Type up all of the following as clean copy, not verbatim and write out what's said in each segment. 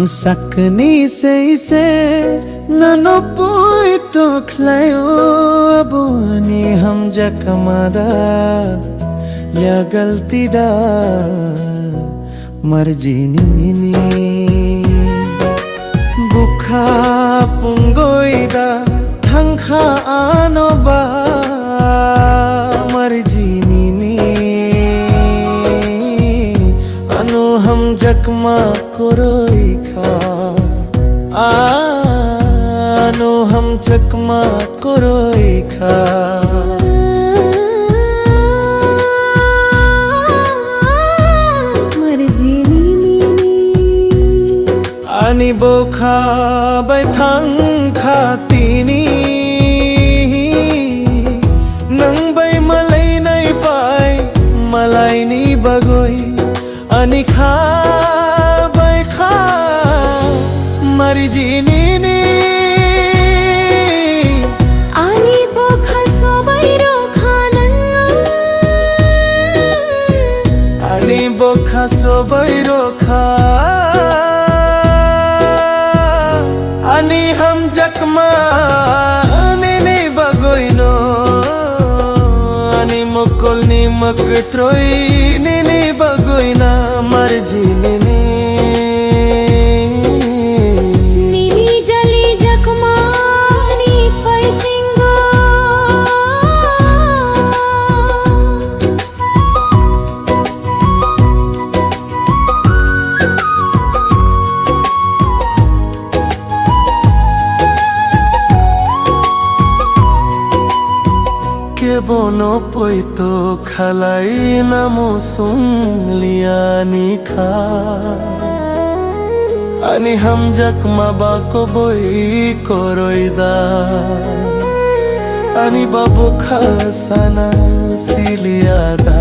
sakni se nano poi to khlayo aboni ham jakmada ya galti da marji ni bukha pungoida thangkha anoba marji ni anu ham jakma koroi kha anu ham jakma koroi kha ani bokha bai thang kha tini nang bai malai nai fai malai ni bagoi ani kha bai kha mari jini ni ani bokha sobai ro khanan ani bokha sobai ro kha ani ham jakma ni bagoino ani mokol ni maktroi ni bagoina marji ni jali jakma ni faisingo bono poito khalai namo sung liani kha ani ham jakma ba ko boi koroida ani babu khasana siliada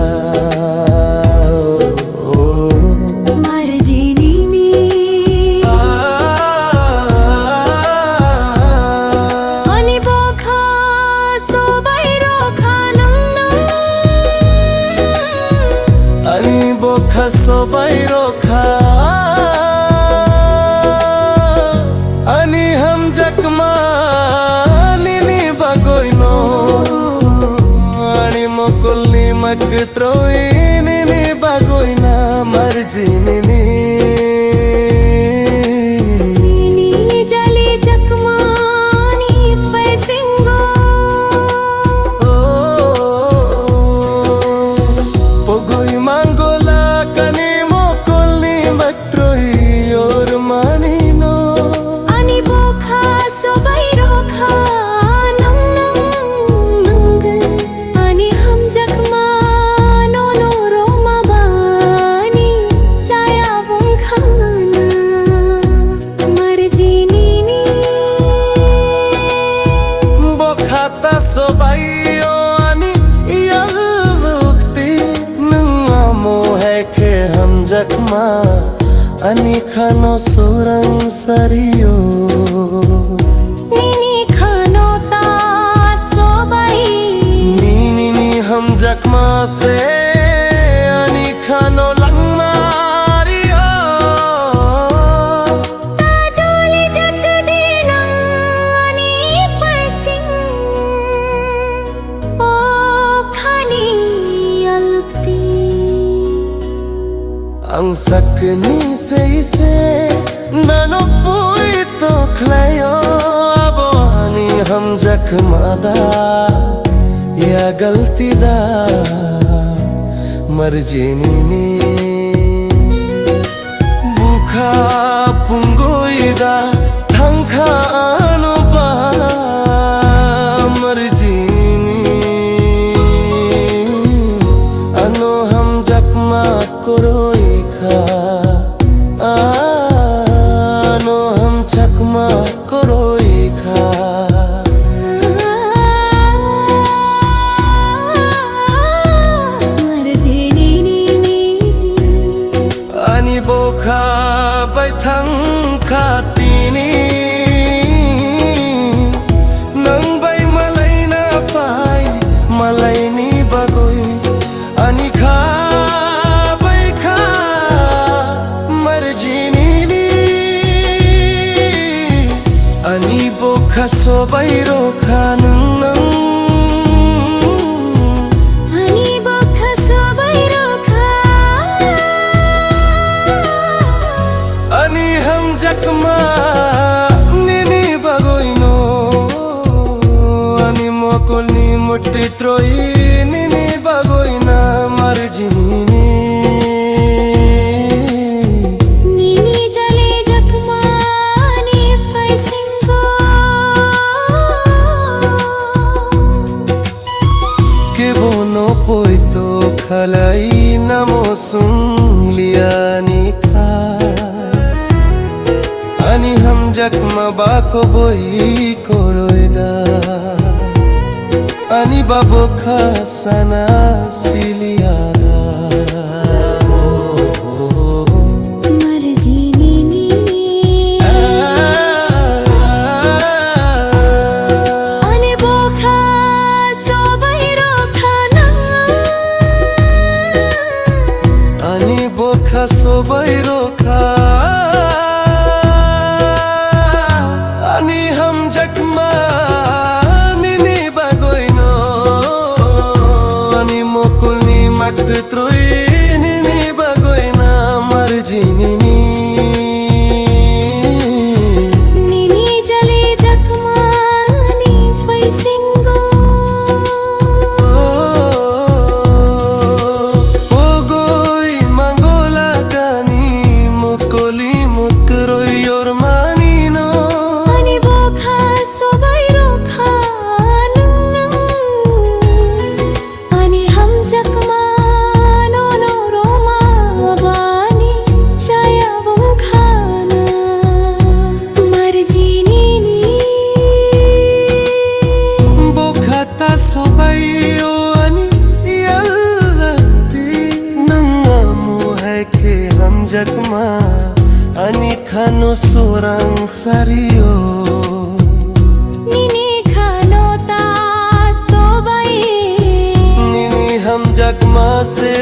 sobai rokha ani ham jakma ni bagoino ani mokol ni maktroi ni bagoina marji ni jali jakma ni faisingo pogoi mangola kani mokol ni maktroi or manino ani bokha sobai rokha nang ani ham jakma no roma bani chaya bung khana marji ni bokha ta sobai ani ya ham jakma ani khano surang sario nini khano ta sobai ni ham jakma se ani khano langmario ta joli jak dinang ani faising o khani alukti ang sakni se nano poi to khlayo aboni ham jakma da ya galti da marji ni bukha pungoida thangkha anoba marji ni ano ham jakma koroi ano ham jakma koroi kha ani bokha bai thang kha tini troy nini bagoy na marjini Nini jale jakmani faisingo ke bono poito khalai namo sung liani kha ani ham jakma bako boi koroida ani babo khasana siliada marjini ni ane bokha sobai rokhana ani bokha sobai rokha ani ham jakma nini bagoino ani mokulni mak troy nini bagoina marjini Nini jale jakmani faisingo ogoi mangola kani mokoli mukroi yor manino ani bokha sobai rokhana ani ham jakma no no roma bani chaya bungkhana marjini ni bokhata sobai o ani yallati nangamu hai ke ham jakma ani khano sorang sario Nini khano ta sobai nini ham jakma se